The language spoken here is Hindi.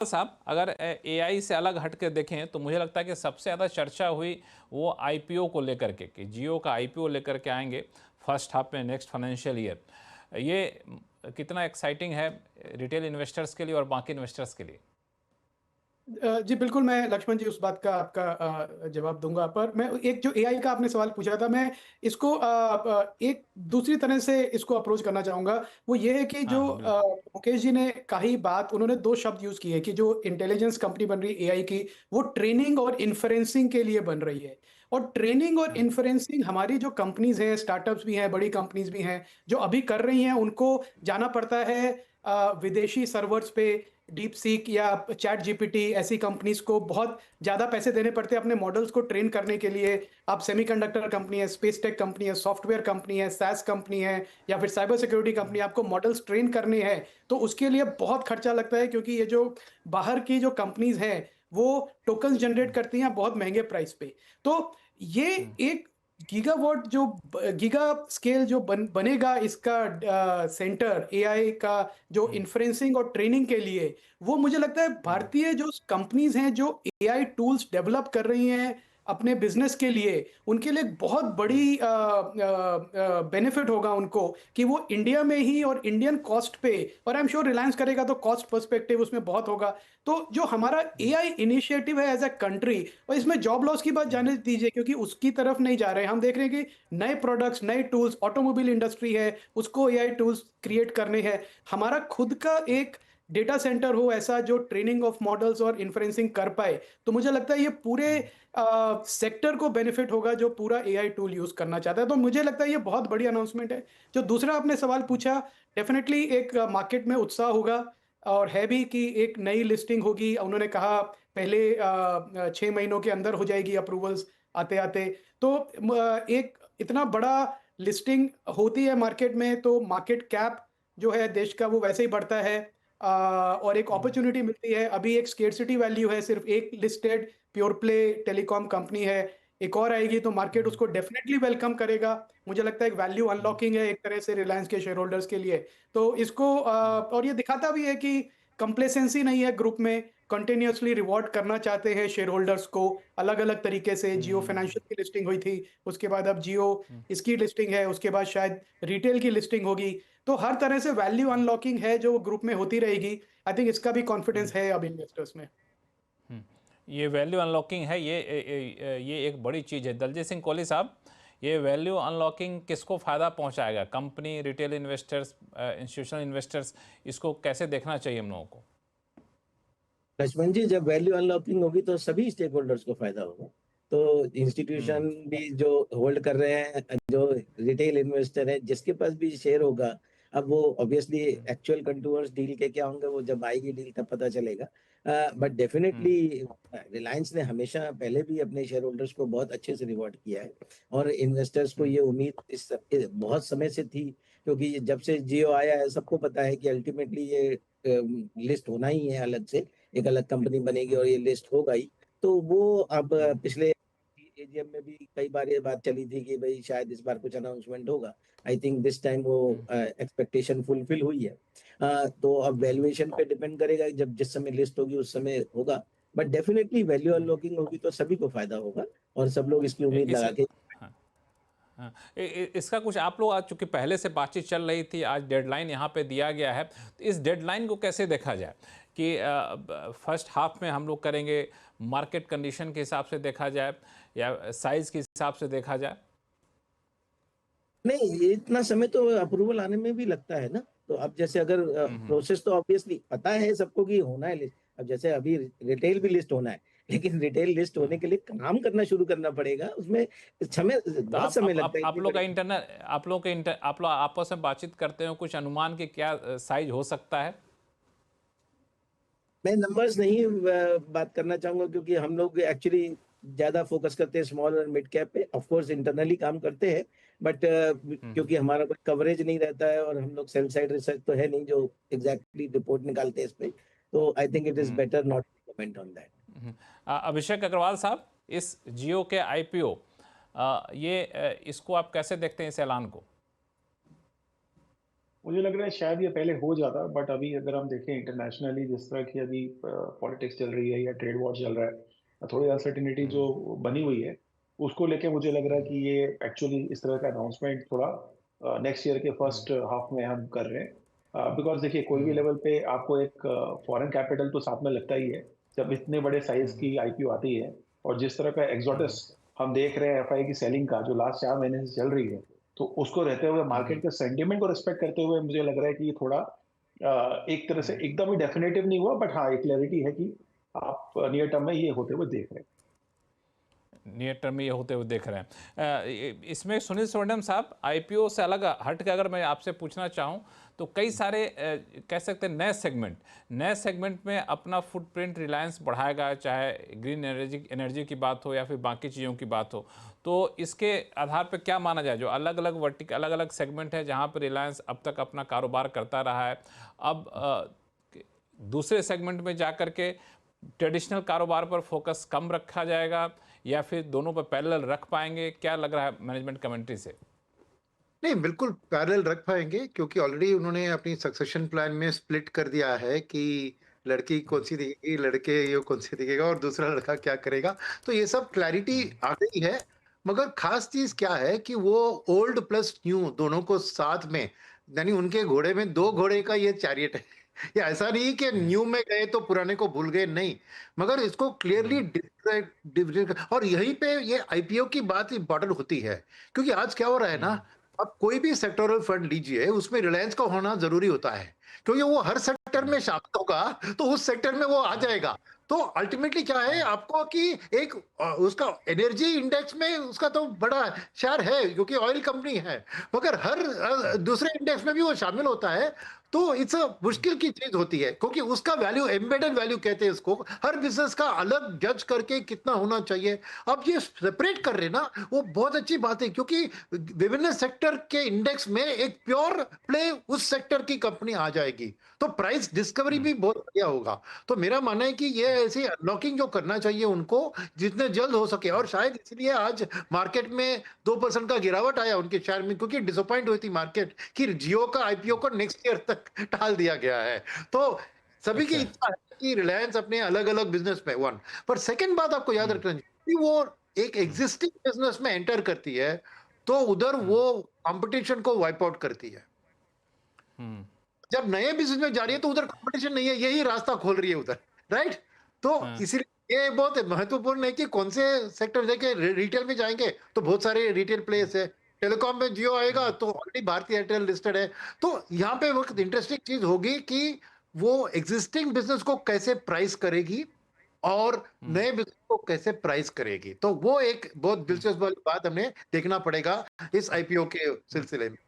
साहब, अगर एआई से अलग हट के देखें तो मुझे लगता है कि सबसे ज़्यादा चर्चा हुई वो आईपीओ को लेकर के, कि जियो का आईपीओ लेकर के आएंगे फर्स्ट हाफ में नेक्स्ट फाइनेंशियल ईयर। ये कितना एक्साइटिंग है रिटेल इन्वेस्टर्स के लिए और बाकी इन्वेस्टर्स के लिए? जी बिल्कुल, मैं लक्ष्मण जी उस बात का आपका जवाब दूँगा। पर मैं एक जो एआई का आपने सवाल पूछा था, मैं इसको एक दूसरी तरह से इसको अप्रोच करना चाहूँगा। वो ये है कि हाँ जो हाँ, बिल्कुल। मुकेश जी ने कही बात, उन्होंने 2 शब्द यूज़ किए कि जो इंटेलिजेंस कंपनी बन रही है एआई की, वो ट्रेनिंग और इन्फरेंसिंग के लिए बन रही है। और ट्रेनिंग और हाँ। इन्फरेंसिंग हमारी जो कंपनीज़ हैं, स्टार्टअप्स भी हैं, बड़ी कंपनीज़ भी हैं, जो अभी कर रही हैं, उनको जाना पड़ता है विदेशी सर्वर्स पे, डीपसीक या चैट जीपीटी ऐसी कंपनीज़ को बहुत ज़्यादा पैसे देने पड़ते हैं अपने मॉडल्स को ट्रेन करने के लिए। आप सेमीकंडक्टर कंपनी है, स्पेस टेक कंपनी है, सॉफ्टवेयर कंपनी है, सास कंपनी है या फिर साइबर सिक्योरिटी कंपनी है, आपको मॉडल्स ट्रेन करने हैं, तो उसके लिए बहुत खर्चा लगता है क्योंकि ये जो बाहर की जो कंपनीज़ हैं, वो टोकन्स जनरेट करती हैं बहुत महँगे प्राइस पे। तो ये एक गीगावाट जो गीगा स्केल जो बनेगा इसका सेंटर एआई का जो इन्फ्रेंसिंग और ट्रेनिंग के लिए, वो मुझे लगता है भारतीय जो कंपनीज हैं जो एआई टूल्स डेवलप कर रही हैं अपने बिजनेस के लिए, उनके लिए एक बहुत बड़ी बेनिफिट होगा उनको कि वो इंडिया में ही और इंडियन कॉस्ट पे, और आई एम श्योर रिलायंस करेगा तो कॉस्ट पर्सपेक्टिव उसमें बहुत होगा। तो जो हमारा एआई इनिशिएटिव है एज अ कंट्री, और इसमें जॉब लॉस की बात जाने दीजिए क्योंकि उसकी तरफ नहीं जा रहे हैं। हम देख रहे हैं कि नए प्रोडक्ट्स, नए टूल्स, ऑटोमोबाइल इंडस्ट्री है, उसको एआई टूल्स क्रिएट करने हैं। हमारा खुद का एक डेटा सेंटर हो ऐसा जो ट्रेनिंग ऑफ मॉडल्स और इन्फ्रेंसिंग कर पाए, तो मुझे लगता है ये पूरे सेक्टर को बेनिफिट होगा जो पूरा एआई टूल यूज़ करना चाहता है। तो मुझे लगता है ये बहुत बड़ी अनाउंसमेंट है। जो दूसरा आपने सवाल पूछा, डेफिनिटली एक मार्केट में उत्साह होगा और है भी कि एक नई लिस्टिंग होगी। उन्होंने कहा पहले 6 महीनों के अंदर हो जाएगी अप्रूवल्स आते-आते। तो एक इतना बड़ा लिस्टिंग होती है मार्केट में तो मार्केट कैप जो है देश का वो वैसे ही बढ़ता है और एक अपॉर्च्युनिटी मिलती है। अभी एक स्केर्सिटी वैल्यू है, सिर्फ एक listed pure play telecom company है। एक और आएगी तो मार्केट उसको डेफिनिटली वेलकम करेगा। मुझे लगता है एक वैल्यू अनलॉकिंग है एक तरह से रिलायंस के शेयर होल्डर्स के लिए। तो इसको और ये दिखाता भी है कि कंप्लेसेंसी नहीं है ग्रुप में, कंटिन्यूअसली रिवॉर्ड करना चाहते हैं शेयर होल्डर्स को अलग-अलग तरीके से। जियो फाइनेंशियल की लिस्टिंग हुई थी, उसके बाद अब जियो इसकी लिस्टिंग है, उसके बाद शायद रिटेल की लिस्टिंग होगी। तो हर तरह से वैल्यू अनलॉकिंग है जो ग्रुप में होती रहेगी। आई थिंक इसका भी कॉन्फिडेंस है अब इन्वेस्टर्स में। ये वैल्यू अनलॉकिंग है, ये एक बड़ी चीज़ है। दलजीत सिंह कोहली साहब, ये वैल्यू अनलॉकिंग किसको फ़ायदा पहुंचाएगा? Company, retail investors, institutional investors, इसको कैसे देखना चाहिए हम लोगों को? लक्ष्मण जी, जब वैल्यू अनलॉकिंग होगी तो सभी स्टेक होल्डर्स को फायदा होगा। तो हम्म। इंस्टीट्यूशन भी जो होल्ड कर रहे हैं, जो रिटेल इन्वेस्टर है, जिसके पास भी शेयर होगा, अब वो ऑब्वियसली एक्चुअल कंटूअर्स डील के क्या होंगे, वो जब आएगी डील तब पता चलेगा। But hmm. डेफिनेटली रिलायंस ने हमेशा पहले भी अपने शेयर होल्डर्स को बहुत अच्छे से रिवॉर्ड किया है और इन्वेस्टर्स को हम्म। ये उम्मीद बहुत समय से थी, क्योंकि जब से जियो आया है सबको पता है कि अल्टीमेटली ये लिस्ट होना ही है अलग से, एक अलग कंपनी बनेगी और ये लिस्ट होगा ही। तो वो अब पिछले एजीएम में भी कई बार ये बात चली थी कि भाई शायद इस बार कुछ अनाउंसमेंट होगा। आई थिंक दिस टाइम वो एक्सपेक्टेशन फुलफिल हुई है। तो अब वैल्यूएशन पे डिपेंड करेगा, जब जिस समय लिस्ट होगी उस समय होगा। बट डेफिनेटली वैल्यू अनलॉकिंग होगी तो सभी को फायदा होगा और सब लोग इसकी उम्मीद इस लगा के। हाँ, हाँ। इसका कुछ आप लोग, आज चूंकि पहले से बातचीत चल रही थी, आज डेडलाइन यहाँ पे दिया गया है, तो इस डेडलाइन को कैसे देखा जाए कि फर्स्ट हाफ में हम लोग करेंगे, मार्केट कंडीशन के हिसाब से देखा जाए या साइज के हिसाब से देखा जाए? नहीं, ये इतना समय तो अप्रूवल आने में भी लगता है ना। तो अब जैसे अगर प्रोसेस तो ऑब्वियसली पता है सबको कि होना है लिस्ट। अब जैसे अभी रिटेल भी लिस्ट होना है, लेकिन रिटेल लिस्ट होने के लिए काम करना शुरू करना पड़ेगा, उसमें समय, तो बहुत समय लगता है आप इतनी लोग का बड़ी। इंटरनल, आप लोग आपस में बातचीत करते हो, कुछ अनुमान के क्या साइज हो सकता है? मैं नंबर्स नहीं बात करना चाहूंगा, क्योंकि हम लोग एक्चुअली ज्यादा फोकस करते हैं स्मॉल और मिड कैप पे। ऑफ कोर्स इंटरनली काम करते हैं, बट क्योंकि हमारा कोई कवरेज नहीं रहता है और हम लोग सेल साइड रिसर्च तो है नहीं जो एग्जैक्टली रिपोर्ट निकालते हैं इस पे, तो I think it is better not to comment on that. Abhishek Agarwal साहब, इस जियो के आईपीओ, इसको आप कैसे देखते हैं, इस ऐलान को? मुझे लग रहा है शायद ये पहले हो जाता, बट अभी अगर हम देखें इंटरनेशनली जिस तरह की अभी पॉलिटिक्स चल रही है या ट्रेड वॉर चल रहा है, थोड़ी अनसर्टिनिटी जो बनी हुई है, उसको लेके मुझे लग रहा है कि ये एक्चुअली इस तरह का अनाउंसमेंट थोड़ा नेक्स्ट ईयर के फर्स्ट हाफ में हम कर रहे हैं। बिकॉज देखिए कोई भी लेवल पे आपको एक फॉरेन कैपिटल तो साथ में लगता ही है जब इतने बड़े साइज की आईपीओ आती है, और जिस तरह का एग्जोटिस हम देख रहे हैं एफआई की सेलिंग का जो लास्ट 4 महीने से चल रही है, तो उसको रहते हुए मार्केट के सेंटिमेंट को रिस्पेक्ट करते हुए मुझे लग रहा है कि ये थोड़ा एक तरह से एकदम ही डेफिनेटिव नहीं हुआ, बट हाँ एक क्लैरिटी है कि आप नियर टर्म में ये होते हुए देख रहे हैं। नियर टर्म में ये होते हुए देख रहे हैं। इसमें सुनील स्वर्णम साहब, आईपीओ से अलग हट के अगर मैं आपसे पूछना चाहूँ तो कई सारे कह सकते हैं नए सेगमेंट में अपना फुटप्रिंट रिलायंस बढ़ाएगा, चाहे ग्रीन एनर्जी की बात हो या फिर बाकी चीज़ों की बात हो, तो इसके आधार पर क्या माना जाए जो अलग अलग सेगमेंट है जहाँ पर रिलायंस अब तक अपना कारोबार करता रहा है, अब दूसरे सेगमेंट में जा कर के ट्रेडिशनल कारोबार पर फोकस कम रखा जाएगा या फिर दोनों पर पैरेलल रख पाएंगे? क्या लग रहा है मैनेजमेंट कमेंट्री से? नहीं, बिल्कुल पैरेलल रख पाएंगे, क्योंकि ऑलरेडी उन्होंने अपनी सक्सेशन प्लान में स्प्लिट कर दिया है कि लड़की कौन सी दिखेगी, लड़के ये कौन सी दिखेगा और दूसरा लड़का क्या करेगा। तो ये सब क्लैरिटी आ गई है। मगर खास चीज क्या है कि वो ओल्ड प्लस न्यू दोनों को साथ में, यानी उनके घोड़े में 2 घोड़े का ये चैरियट है। ये ऐसा नहीं कि न्यू में गए तो पुराने को भूल गए, नहीं, मगर इसको क्लियरली और यहीं पे ये आईपीओ की बात इंपॉर्टेंट होती है। क्योंकि आज क्या हो रहा है ना, अब कोई भी सेक्टोरल फंड लीजिए, उसमें रिलायंस का होना जरूरी होता है, क्योंकि वो हर सेक्टर में शामिल होगा तो उस सेक्टर में वो आ जाएगा। तो अल्टीमेटली क्या है आपको कि एक उसका एनर्जी इंडेक्स में उसका तो बड़ा शेयर है क्योंकि ऑयल कंपनी है, मगर हर दूसरे इंडेक्स में भी वो शामिल होता है। तो इट्स अ मुश्किल की चीज होती है, क्योंकि उसका वैल्यू एम्बेडेड वैल्यू कहते हैं इसको, हर बिजनेस का अलग जज करके कितना होना चाहिए। अब ये सेपरेट कर रहे ना, वो बहुत अच्छी बात है, क्योंकि विभिन्न सेक्टर के इंडेक्स में एक प्योर प्ले उस सेक्टर की कंपनी आ जाएगी, तो प्राइस डिस्कवरी भी बहुत बढ़िया होगा। तो मेरा मानना है कि ये ऐसी अनलॉकिंग जो करना चाहिए उनको जितने जल्द हो सके, और शायद इसलिए आज मार्केट में 2% का गिरावट आया उनके शेयर में, क्योंकि डिसअपॉइंट हुई थी मार्केट कि जियो का आईपीओ को नेक्स्ट ईयर तक टाल दिया गया है। तो सभी की इच्छा है कि रिलायंस अपने अलग अलग बिजनेस में वन, पर सेकंड बात आपको याद रखना चाहिए कि वो एक एग्जिस्टिंग बिजनेस में एंटर करती है तो उधर वो कंपटीशन को वाइप आउट करती है। जब नए बिजनेस में जा रही है तो उधर कंपटीशन नहीं है, यही रास्ता खोल रही है उधर, राइट। तो इसीलिए ये बहुत महत्वपूर्ण है कि कौन से सेक्टर जाके रिटेल में जाएंगे तो बहुत सारे रिटेल प्लेयर्स है, टेलीकॉम में जियो आएगा तो ऑलरेडी भारतीय एयरटेल लिस्टेड है। तो यहाँ पे वक्त इंटरेस्टिंग चीज होगी कि वो एग्जिस्टिंग बिजनेस को कैसे प्राइस करेगी और नए बिजनेस को कैसे प्राइस करेगी। तो वो एक बहुत दिलचस्प वाली बात हमें देखना पड़ेगा इस आईपीओ के सिलसिले में।